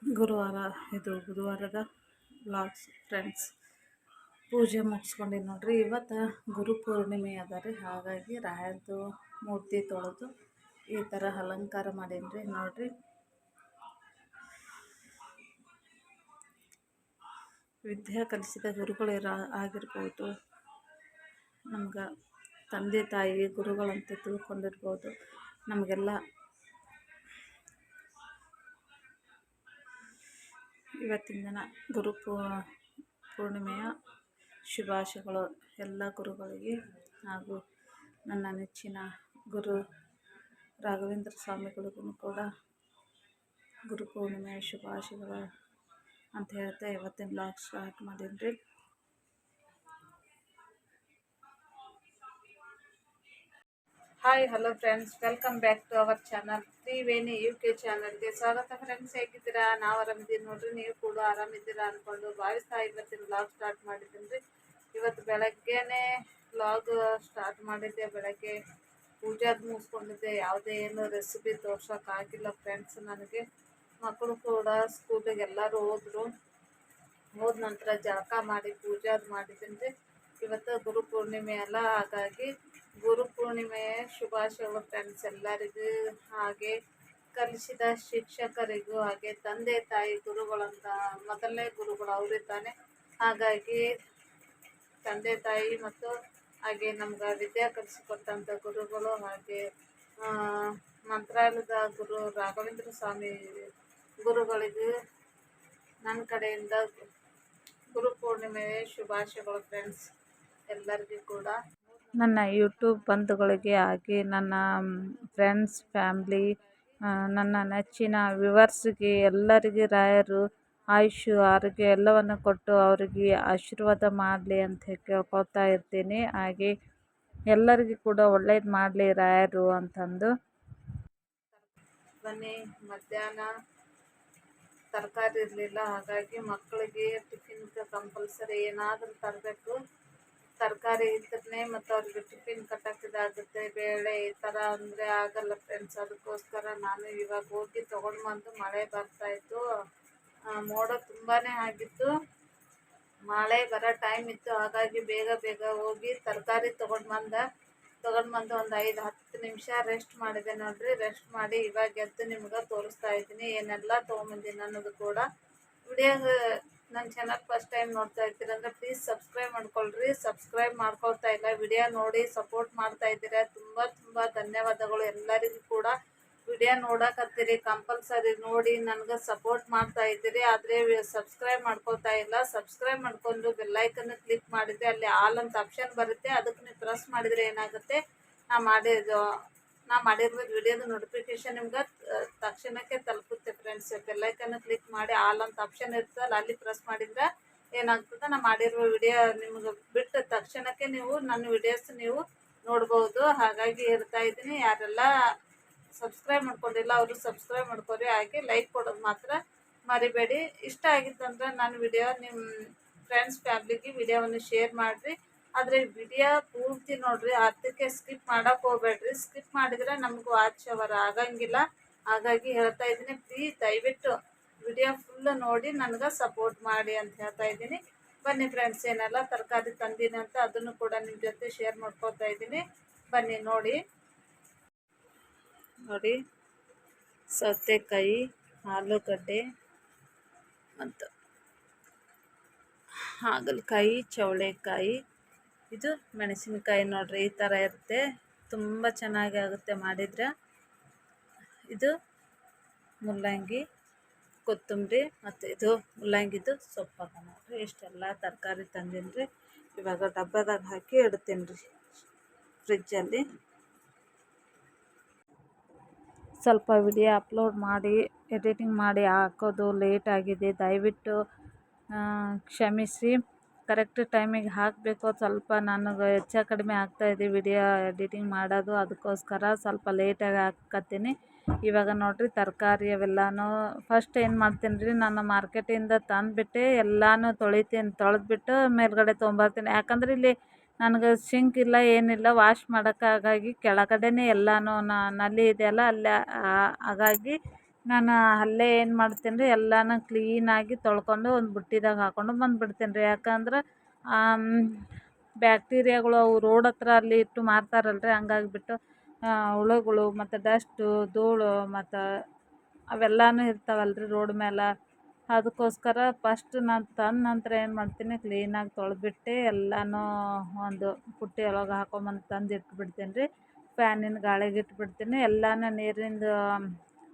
ಗುರುವಾರ ಇದು ಬುಧವಾರದ vlogs friends. ಪೂಜೆ ಮುಗಿಸ್ಕೊಂಡಿನಿ ನೋಡ್ರಿ. ಇವತ್ತು ಗುರು ಪೂರ್ಣಿಮೆ ಅದ ರೀ, ಹಾಗಾಗಿ ರಾಯರದು ಮೂರ್ತಿ ತೊಳೆದು ಈ ಥರ ಅಲಂಕಾರ ಮಾಡೀನಿ ರೀ. ನೋಡ್ರಿ, ವಿದ್ಯೆ ಕಲಿಸಿದ ಗುರುಗಳು ಆಗಿರ್ಬೋದು, ನಮ್ಗೆ ತಂದೆ ತಾಯಿ ಗುರುಗಳಂತ ತಿಳ್ಕೊಂಡಿರ್ಬೋದು. ನಮಗೆಲ್ಲ ಇವತ್ತಿನ ದಿನ ಗುರು ಪೂರ್ಣಿಮೆಯ ಶುಭಾಶಯಗಳು ಎಲ್ಲ ಗುರುಗಳಿಗೆ, ಹಾಗೂ ನನ್ನ ನೆಚ್ಚಿನ ಗುರು ರಾಘವೇಂದ್ರ ಸ್ವಾಮಿಗಳಿಗೂ ಕೂಡ ಗುರು ಪೂರ್ಣಿಮೆಯ ಶುಭಾಶಯಗಳು ಅಂತ ಹೇಳ್ತಾ ಇವತ್ತಿನ ಬ್ಲಾಗ್ ಸ್ಟಾರ್ಟ್ ಮಾಡೀನಿ ರೀ. Hi hello friends, welcome back to our channel Triveni UK ಚಾನಲ್ಗೆ ಸ್ವಾಗತ. ಫ್ರೆಂಡ್ಸ್, ಹೇಗಿದ್ದೀರಾ? ನಾವು ಆರಾಮಿದ್ದೀವಿ ನೋಡ್ರಿ, ನೀವು ಕೂಡ ಆರಾಮಿದ್ದೀರಾ ಅಂದ್ಕೊಂಡು ಭಾವಿಸ್ತಾ ಇವತ್ತಿನ ಬ್ಲಾಗ್ ಸ್ಟಾರ್ಟ್ ಮಾಡಿದ್ದೀನಿ ರೀ. ಇವತ್ತು ಬೆಳಗ್ಗೆನೇ ಬ್ಲಾಗ್ ಸ್ಟಾರ್ಟ್ ಮಾಡಿದ್ದೆ. ಬೆಳಗ್ಗೆ ಪೂಜಾದ ಮುಗಿಸ್ಕೊಂಡಿದ್ದೆ. ಯಾವುದೇ ಏನು ರೆಸಿಪಿ ತೋರ್ಸೋಕ್ಕಾಗಿಲ್ಲ ಫ್ರೆಂಡ್ಸ್. ನನಗೆ ಮಕ್ಕಳು ಕೂಡ ಸ್ಕೂಲಿಗೆ ಎಲ್ಲರೂ ಹೋದ ನಂತರ ಜಳಕ ಮಾಡಿ ಪೂಜಾದ್ ಮಾಡಿದ್ದೀನಿ ರೀ. ಇವತ್ತು ಗುರು ಪೂರ್ಣಿಮೆ ಅಲ್ಲ, ಹಾಗಾಗಿ ಗುರು ಪೂರ್ಣಿಮೆಯ ಶುಭಾಶಯಗಳು ಫ್ರೆಂಡ್ಸ್ ಎಲ್ಲರಿಗೂ, ಹಾಗೆ ಕಲಿಸಿದ ಶಿಕ್ಷಕರಿಗೂ, ಹಾಗೆ ತಂದೆ ತಾಯಿ ಗುರುಗಳಂತ ಮೊದಲನೇ ಗುರುಗಳು ಅವರಿದ್ದಾನೆ. ಹಾಗಾಗಿ ತಂದೆ ತಾಯಿ ಮತ್ತು ಹಾಗೆ ನಮ್ಗೆ ವಿದ್ಯೆ ಕಲಿಸಿಕೊಟ್ಟಂಥ ಗುರುಗಳು, ಹಾಗೆ ಮಂತ್ರಾಲಯದ ಗುರು ರಾಘವೇಂದ್ರ ಸ್ವಾಮಿ ಗುರುಗಳಿಗೂ ನನ್ನ ಕಡೆಯಿಂದ ಗುರು ಪೂರ್ಣಿಮೆಯ ಶುಭಾಶಯಗಳು ಫ್ರೆಂಡ್ಸ್ ಎಲ್ಲರಿಗೂ ಕೂಡ. ನನ್ನ ಯೂಟ್ಯೂಬ್ ಬಂಧುಗಳಿಗೆ, ಹಾಗೆ ನನ್ನ ಫ್ರೆಂಡ್ಸ್ ಫ್ಯಾಮ್ಲಿ, ನನ್ನ ನೆಚ್ಚಿನ ವ್ಯೂವರ್ಸ್ಗೆ ಎಲ್ಲರಿಗೆ ರಾಯರು ಆಯುಷ್ಯ ಆರೋಗ್ಯ ಎಲ್ಲವನ್ನು ಕೊಟ್ಟು ಅವರಿಗೆ ಆಶೀರ್ವಾದ ಮಾಡಲಿ ಅಂತ ಕೇಳ್ಕೊಳ್ತಾ ಇರ್ತೀನಿ. ಹಾಗೆ ಎಲ್ಲರಿಗೂ ಕೂಡ ಒಳ್ಳೇದು ಮಾಡಲಿ ರಾಯರು ಅಂತಂದು. ಬನ್ನಿ, ಮಧ್ಯಾಹ್ನ ತರಕಾರಿ ಇರಲಿಲ್ಲ, ಹಾಗಾಗಿ ಮಕ್ಕಳಿಗೆ ಟಿಫಿನ್ ಕಂಪಲ್ಸರಿ ಏನಾದರೂ ತರಬೇಕು. ತರಕಾರಿ ಇದ್ರೆ ಮತ್ತು ಅವ್ರಿಗೆ ಟಿಫಿನ್ ಕಟ್ಟಕ್ಕಿದಾಗುತ್ತೆ. ಬೇಳೆ ಈ ಥರ ಅಂದರೆ ಆಗಲ್ಲ ಫ್ರೆಂಡ್ಸ್. ಅದಕ್ಕೋಸ್ಕರ ನಾನು ಇವಾಗ ಹೋಗಿ ತೊಗೊಂಡು ಬಂದು, ಮಳೆ ಬರ್ತಾಯಿತ್ತು, ಮೋಡ ತುಂಬಾ ಆಗಿತ್ತು, ಮಳೆ ಬರೋ ಟೈಮ್ ಇತ್ತು. ಹಾಗಾಗಿ ಬೇಗ ಹೋಗಿ ತರಕಾರಿ ತೊಗೊಂಡು ಬಂದು ಒಂದು 5-10 ನಿಮಿಷ ರೆಸ್ಟ್ ಮಾಡಿದೆ ನೋಡ್ರಿ. ರೆಸ್ಟ್ ಮಾಡಿ ಇವಾಗ ಎದ್ದು ನಿಮ್ಗೆ ತೋರಿಸ್ತಾ ಇದ್ದೀನಿ ಏನೆಲ್ಲ ತೊಗೊಂಬಂದಿನಿ ಅನ್ನೋದು ಕೂಡ. ವಿಡಿಯೋ ನನ್ನ ಚಾನಲ್ ಫಸ್ಟ್ ಟೈಮ್ ನೋಡ್ತಾ ಇದ್ದೀರಂದ್ರೆ ಪ್ಲೀಸ್ ಸಬ್ಸ್ಕ್ರೈಬ್ ಮಾಡ್ಕೊಳ್ರಿ. ಸಬ್ಸ್ಕ್ರೈಬ್ ಮಾಡ್ಕೊಳ್ತಾ ಇಲ್ಲ, ವಿಡಿಯೋ ನೋಡಿ ಸಪೋರ್ಟ್ ಮಾಡ್ತಾ ಇದ್ದೀರಾ, ತುಂಬ ಧನ್ಯವಾದಗಳು ಎಲ್ಲರಿಗೂ ಕೂಡ. ವಿಡಿಯೋ ನೋಡಕತ್ತೀರಿ, ಕಂಪಲ್ಸರಿ ನೋಡಿ ನನಗೆ ಸಪೋರ್ಟ್ ಮಾಡ್ತಾ ಇದ್ದೀರಿ. ಆದರೆ ಸಬ್ಸ್ಕ್ರೈಬ್ ಮಾಡ್ಕೊಳ್ತಾ ಇಲ್ಲ. ಸಬ್ಸ್ಕ್ರೈಬ್ ಮಾಡ್ಕೊಂಡು ಬೆಲ್ಲೈಕನ್ನು ಕ್ಲಿಕ್ ಮಾಡಿದರೆ ಅಲ್ಲಿ ಆಲ್ ಅಂತ ಆಪ್ಷನ್ ಬರುತ್ತೆ. ಅದಕ್ಕೆ ನೀವು ಪ್ರೆಸ್ ಮಾಡಿದರೆ ಏನಾಗುತ್ತೆ, ನಾ ಮಾಡಿರೋ ವಿಡಿಯೋದ ನೋಟಿಫಿಕೇಶನ್ ನಿಮ್ಗೆ ತಕ್ಷಣಕ್ಕೆ ತಲುಪುತ್ತೆ ಫ್ರೆಂಡ್ಸ್. ಬೆಲ್ಲೈಕನ್ನು ಕ್ಲಿಕ್ ಮಾಡಿ ಆಲ್ ಅಂತ ಆಪ್ಷನ್ ಇರ್ತಲ್ಲ, ಅಲ್ಲಿ ಪ್ರೆಸ್ ಮಾಡಿದ್ರೆ ಏನಾಗ್ತದೆ, ನಾ ಮಾಡಿರುವ ವಿಡಿಯೋ ನಿಮ್ಗೆ ಬಿಟ್ಟ ತಕ್ಷಣಕ್ಕೆ ನೀವು ನನ್ನ ವಿಡಿಯೋಸ್ ನೀವು ನೋಡ್ಬೋದು. ಹಾಗಾಗಿ ಹೇಳ್ತಾ ಇದ್ದೀನಿ, ಯಾರೆಲ್ಲ ಸಬ್ಸ್ಕ್ರೈಬ್ ಮಾಡ್ಕೊಂಡಿಲ್ಲ ಅವರು ಸಬ್ಸ್ಕ್ರೈಬ್ ಮಾಡ್ಕೊರಿ. ಹಾಗೆ ಲೈಕ್ ಕೊಡೋದು ಮಾತ್ರ ಮರಿಬೇಡಿ. ಇಷ್ಟ ಆಗಿತ್ತಂದ್ರೆ ನನ್ನ ವಿಡಿಯೋ ನಿಮ್ಮ ಫ್ರೆಂಡ್ಸ್ ಫ್ಯಾಮ್ಲಿಗೆ ವಿಡಿಯೋವನ್ನು ಶೇರ್ ಮಾಡಿರಿ. ಆದರೆ ವಿಡಿಯೋ ಪೂರ್ತಿ ನೋಡಿರಿ, ಅರ್ಧಕ್ಕೆ ಸ್ಕಿಪ್ ಮಾಡೋಕೆ ಹೋಗ್ಬೇಡ್ರಿ. ಸ್ಕಿಪ್ ಮಾಡಿದರೆ ನಮಗೂ ವಾಚ್ ಅವರ್ ಆಗಂಗಿಲ್ಲ. ಹಾಗಾಗಿ ಹೇಳ್ತಾ ಇದ್ದೀನಿ, ಪ್ಲೀಸ್ ದಯವಿಟ್ಟು ವಿಡಿಯೋ ಫುಲ್ ನೋಡಿ ನನಗೆ ಸಪೋರ್ಟ್ ಮಾಡಿ ಅಂತ ಹೇಳ್ತಾ ಇದ್ದೀನಿ. ಬನ್ನಿ ಫ್ರೆಂಡ್ಸ್, ಏನೆಲ್ಲ ತರಕಾರಿ ತಂದೀನಿ ಅಂತ ಅದನ್ನು ಕೂಡ ನಿಮ್ಮ ಜೊತೆ ಶೇರ್ ಮಾಡ್ಕೊತಾ ಇದ್ದೀನಿ. ಬನ್ನಿ ನೋಡಿ ಸೌತೆಕಾಯಿ, ಆಲೂಗಡ್ಡೆ ಮತ್ತು ಹಾಗಲಕಾಯಿ, ಚೌಳೆಕಾಯಿ, ಇದು ಮೆಣಸಿನಕಾಯಿ ನೋಡ್ರಿ. ಈ ಥರ ಇರುತ್ತೆ, ತುಂಬ ಚೆನ್ನಾಗಿ ಆಗುತ್ತೆ ಮಾಡಿದರೆ. ಇದು ಮುಲ್ಲಂಗಿ, ಕೊತ್ತಂಬರಿ ಮತ್ತು ಇದು ಮುಲ್ಲಂಗಿದು ಸೊಪ್ಪು ನೋಡ್ರಿ. ಇಷ್ಟೆಲ್ಲ ತರಕಾರಿ ತಂದೀನಿ ರೀ. ಇವಾಗ ಡಬ್ಬದಾಗ ಹಾಕಿ ಇಡ್ತೀನಿ ರೀ ಫ್ರಿಜ್ಜಲ್ಲಿ. ಸ್ವಲ್ಪ ವಿಡಿಯೋ ಅಪ್ಲೋಡ್ ಮಾಡಿ ಎಡಿಟಿಂಗ್ ಮಾಡಿ ಹಾಕೋದು ಲೇಟ್ ಆಗಿದೆ, ದಯವಿಟ್ಟು ಕ್ಷಮಿಸಿ. ಕರೆಕ್ಟ್ ಟೈಮಿಗೆ ಹಾಕಬೇಕು. ಸ್ವಲ್ಪ ನನಗೆ ಹೆಚ್ಚು ಕಡಿಮೆ ಆಗ್ತಾಯಿದೆ ವಿಡಿಯೋ ಎಡಿಟಿಂಗ್ ಮಾಡೋದು, ಅದಕ್ಕೋಸ್ಕರ ಸ್ವಲ್ಪ ಲೇಟಾಗಿ ಹಾಕತ್ತೀನಿ. ಇವಾಗ ನೋಡಿರಿ ತರಕಾರಿ ಅವೆಲ್ಲನೂ ಫಸ್ಟ್ ಏನು ಮಾಡ್ತೀನಿ ರೀ, ನಾನು ಮಾರ್ಕೆಟಿಂದ ತಂದುಬಿಟ್ಟು ಎಲ್ಲನೂ ತೊಳೆದ್ಬಿಟ್ಟು ಮೇಲ್ಗಡೆ ತೊಗೊಂಬರ್ತೀನಿ. ಯಾಕಂದ್ರೆ ಇಲ್ಲಿ ನನಗೆ ಸಿಂಕ್ ಇಲ್ಲ, ಏನಿಲ್ಲ ವಾಶ್ ಮಾಡೋಕ್ಕೆ. ಹಾಗಾಗಿ ಕೆಳಗಡೆನೇ ಎಲ್ಲನೂ ನಲ್ಲಿ ಇದೆಯಲ್ಲ ಅಲ್ಲೇ, ಹಾಗಾಗಿ ನಾನು ಅಲ್ಲೇ ಏನು ಮಾಡ್ತೀನಿ ರೀ, ಎಲ್ಲನೂ ಕ್ಲೀನಾಗಿ ತೊಳ್ಕೊಂಡು ಒಂದು ಬುಟ್ಟಿದಾಗ ಹಾಕ್ಕೊಂಡು ಬಂದುಬಿಡ್ತೀನಿ ರೀ. ಯಾಕಂದ್ರೆ ಬ್ಯಾಕ್ಟೀರಿಯಾಗಳು ಅವು ರೋಡ್ ಹತ್ರ ಅಲ್ಲಿ ಇಟ್ಟು ಮಾರ್ತಾರಲ್ರಿ, ಹಂಗಾಗಿಬಿಟ್ಟು ಹುಳುಗಳು ಮತ್ತು ಡಸ್ಟು ಧೂಳು ಮತ್ತು ಅವೆಲ್ಲನೂ ಇರ್ತಾವಲ್ರಿ ರೋಡ್ ಮೇಲೆ. ಅದಕ್ಕೋಸ್ಕರ ಫಸ್ಟ್ ನಾನು ತಂದ ನಂತರ ಏನು ಮಾಡ್ತೀನಿ, ಕ್ಲೀನಾಗಿ ತೊಳೆದ್ಬಿಟ್ಟು ಎಲ್ಲನೂ ಒಂದು ಬುಟ್ಟಿ ಒಳಗೆ ಹಾಕೊಂಬಂದು ತಂದು ಇಟ್ಬಿಡ್ತೀನಿ ರೀ. ಫ್ಯಾನಿನ ಗಾಳಿಗೆ ಇಟ್ಬಿಡ್ತೀನಿ. ಎಲ್ಲನೂ ನೀರಿಂದು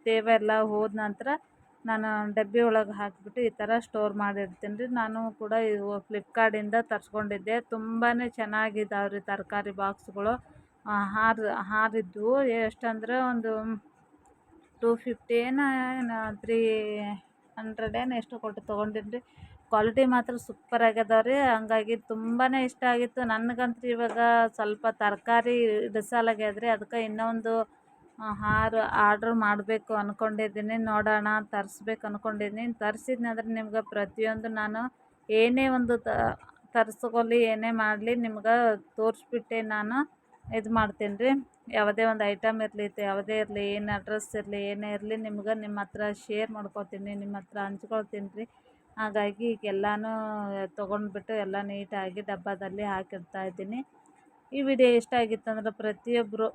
ತೇವ ಎಲ್ಲ ಹೋದ ನಂತರ ನಾನು ಡಬ್ಬಿ ಒಳಗೆ ಹಾಕಿಬಿಟ್ಟು ಈ ಥರ ಸ್ಟೋರ್ ಮಾಡಿಡ್ತೀನಿ ರೀ. ನಾನು ಕೂಡ ಇವು ಫ್ಲಿಪ್ಕಾರ್ಟಿಂದ ತರಿಸ್ಕೊಂಡಿದ್ದೆ. ತುಂಬಾ ಚೆನ್ನಾಗಿದ್ದಾವೆ ರೀ ತರಕಾರಿ ಬಾಕ್ಸ್ಗಳು. ಹಾರಿದ್ವು. ಎಷ್ಟಂದ್ರೆ ಒಂದು 250 ಏನೋ 300 ಏನೋ ಎಷ್ಟು ಕೊಟ್ಟು ತೊಗೊಂಡಿನಿ ರೀ. ಕ್ವಾಲಿಟಿ ಮಾತ್ರ ಸೂಪರ್ ಆಗ್ಯದವ ರೀ. ಹಂಗಾಗಿ ತುಂಬಾ ಇಷ್ಟ ಆಗಿತ್ತು ನನಗಂತೂ. ಇವಾಗ ಸ್ವಲ್ಪ ತರಕಾರಿ ಇಡಿಸಲಾಗ್ಯದ್ರಿ, ಅದಕ್ಕೆ ಇನ್ನೊಂದು ಆರ್ಡ್ರ್ ಮಾಡಬೇಕು ಅಂದ್ಕೊಂಡಿದ್ದೀನಿ. ನೋಡೋಣ, ತರಿಸ್ಬೇಕು ಅಂದ್ಕೊಂಡಿದ್ದೀನಿ. ತರಿಸಿದ್ನಂದ್ರೆ ನಿಮ್ಗೆ ಪ್ರತಿಯೊಂದು ನಾನು ಏನೇ ಒಂದು ತರಿಸ್ಕೊಲಿ ಏನೇ ಮಾಡಲಿ ನಿಮ್ಗೆ ತೋರಿಸ್ಬಿಟ್ಟೆ ನಾನು ಇದು ಮಾಡ್ತೀನಿ ರೀ. ಯಾವುದೇ ಒಂದು ಐಟಮ್ ಇರಲಿ, ಯಾವುದೇ ಇರಲಿ, ಏನು ಅಡ್ರೆಸ್ ಇರಲಿ, ಏನೇ ಇರಲಿ, ನಿಮ್ಗೆ ನಿಮ್ಮ ಹತ್ರ ಶೇರ್ ಮಾಡ್ಕೊತೀನಿ, ನಿಮ್ಮ ಹತ್ರ ಹಂಚ್ಕೊಳ್ತೀನಿ ರೀ. ಹಾಗಾಗಿ ಈಗ ಎಲ್ಲನೂ ತೊಗೊಂಡ್ಬಿಟ್ಟು ಎಲ್ಲ ನೀಟಾಗಿ ಡಬ್ಬದಲ್ಲಿ ಹಾಕಿಡ್ತಾ ಇದ್ದೀನಿ. ಈ ವಿಡಿಯೋ ಇಷ್ಟ ಆಗಿತ್ತಂದ್ರೆ ಪ್ರತಿಯೊಬ್ಬರು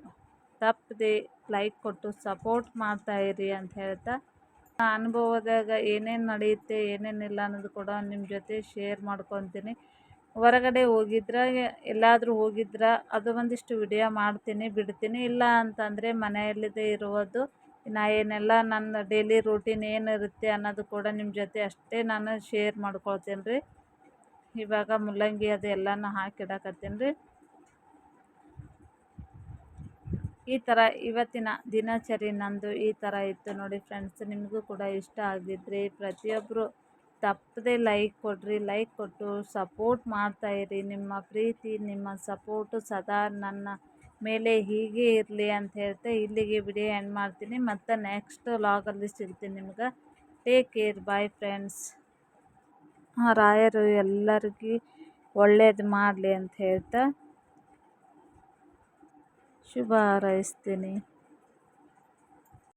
ತಪ್ಪದೆ ಲೈಕ್ ಕೊಟ್ಟು ಸಪೋರ್ಟ್ ಮಾಡ್ತಾಯಿರಿ ಅಂತ ಹೇಳ್ತಾ, ಅನುಭವದಾಗ ಏನೇನು ನಡೆಯುತ್ತೆ ಏನೇನಿಲ್ಲ ಅನ್ನೋದು ಕೂಡ ನಿಮ್ಮ ಜೊತೆ ಶೇರ್ ಮಾಡ್ಕೊತೀನಿ. ಹೊರಗಡೆ ಹೋಗಿದ್ರೆ, ಎಲ್ಲಾದರೂ ಹೋಗಿದ್ರೆ ಅದು ಒಂದಿಷ್ಟು ವಿಡಿಯೋ ಮಾಡ್ತೀನಿ, ಬಿಡ್ತೀನಿ. ಇಲ್ಲ ಅಂತಂದರೆ ಮನೆಯಲ್ಲಿದ್ದೇ ಇರುವುದು, ನಾ ಏನೆಲ್ಲ ನನ್ನ ಡೈಲಿ ರೂಟೀನ್ ಏನಿರುತ್ತೆ ಅನ್ನೋದು ಕೂಡ ನಿಮ್ಮ ಜೊತೆ ಅಷ್ಟೇ ನಾನು ಶೇರ್ ಮಾಡ್ಕೊಳ್ತೀನಿ ರೀ. ಇವಾಗ ಮುಲ್ಲಂಗಿ ಅದು ಎಲ್ಲನೂ ಹಾಕಿಡಕತ್ತೀನಿ ರೀ. ಈ ಥರ ಇವತ್ತಿನ ದಿನಚರಿ ನಂದು ಈ ಥರ ಇತ್ತು ನೋಡಿ ಫ್ರೆಂಡ್ಸ್. ನಿಮಗೂ ಕೂಡ ಇಷ್ಟ ಆಗಿದ್ದರೆ ಪ್ರತಿಯೊಬ್ಬರು ತಪ್ಪದೆ ಲೈಕ್ ಕೊಡ್ರಿ. ಲೈಕ್ ಕೊಟ್ಟು ಸಪೋರ್ಟ್ ಮಾಡ್ತಾಯಿರಿ. ನಿಮ್ಮ ಪ್ರೀತಿ, ನಿಮ್ಮ ಸಪೋರ್ಟು ಸದಾ ನನ್ನ ಮೇಲೆ ಹೀಗೆ ಇರಲಿ ಅಂತ ಹೇಳ್ತಾ ಇಲ್ಲಿಗೆ ವಿಡಿಯೋ ಎಂಡ್ ಮಾಡ್ತೀನಿ. ಮತ್ತು ನೆಕ್ಸ್ಟ್ ವ್ಲಾಗಲ್ಲಿ ಸಿಗ್ತೀನಿ ನಿಮ್ಗೆ. Take care, bye friends. ರಾಯರು ಎಲ್ಲರಿಗೂ ಒಳ್ಳೇದು ಮಾಡಲಿ ಅಂತ ಹೇಳ್ತಾ ಶುಭ ಹಾರೈಸ್ತೀನಿ.